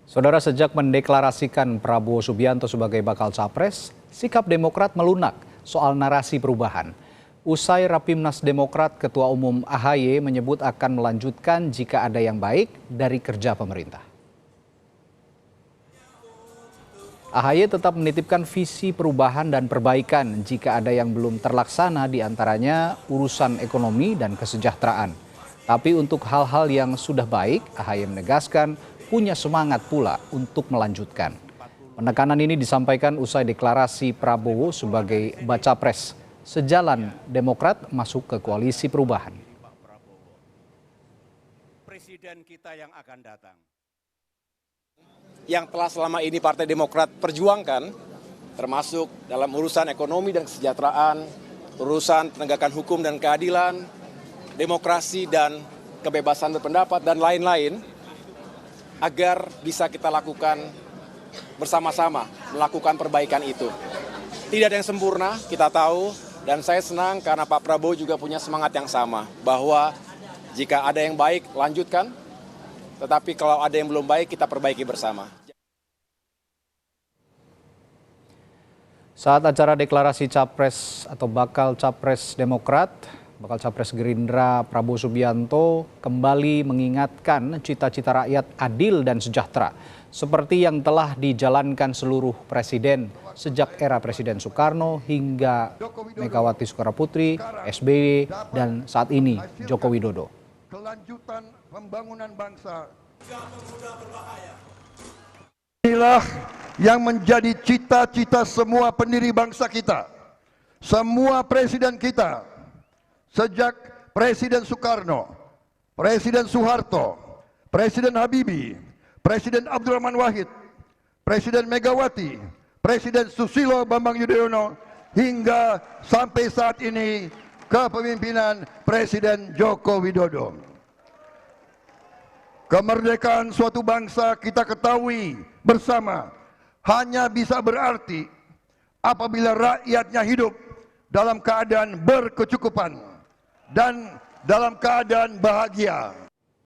Saudara, sejak mendeklarasikan Prabowo Subianto sebagai bakal capres, sikap Demokrat melunak soal narasi perubahan. Usai Rapimnas Demokrat, Ketua Umum AHY menyebut akan melanjutkan jika ada yang baik dari kerja pemerintah. AHY tetap menitipkan visi perubahan dan perbaikan jika ada yang belum terlaksana, diantaranya urusan ekonomi dan kesejahteraan. Tapi untuk hal-hal yang sudah baik, AHY menegaskan punya semangat pula untuk melanjutkan. Penekanan ini disampaikan usai deklarasi Prabowo sebagai baca pres. Sejalan Demokrat masuk ke koalisi perubahan. Presiden kita yang akan datang, yang telah selama ini Partai Demokrat perjuangkan, termasuk dalam urusan ekonomi dan kesejahteraan, urusan penegakan hukum dan keadilan, demokrasi dan kebebasan berpendapat, dan lain-lain, agar bisa kita lakukan bersama-sama, melakukan perbaikan itu. Tidak ada yang sempurna, kita tahu, dan saya senang karena Pak Prabowo juga punya semangat yang sama, bahwa jika ada yang baik, lanjutkan, tetapi kalau ada yang belum baik, kita perbaiki bersama. Saat acara deklarasi capres atau bakal capres Demokrat, bakal capres Gerindra Prabowo Subianto kembali mengingatkan cita-cita rakyat adil dan sejahtera, seperti yang telah dijalankan seluruh presiden sejak era Presiden Soekarno hingga Megawati Soekarnoputri, SBY, dan saat ini Joko Widodo. Kelanjutan pembangunan bangsa. Inilah yang menjadi cita-cita semua pendiri bangsa kita, semua presiden kita. Sejak Presiden Soekarno, Presiden Soeharto, Presiden Habibie, Presiden Abdurrahman Wahid, Presiden Megawati, Presiden Susilo Bambang Yudhoyono, hingga sampai saat ini kepemimpinan Presiden Joko Widodo. Kemerdekaan suatu bangsa kita ketahui bersama hanya bisa berarti apabila rakyatnya hidup dalam keadaan berkecukupan dan dalam keadaan bahagia.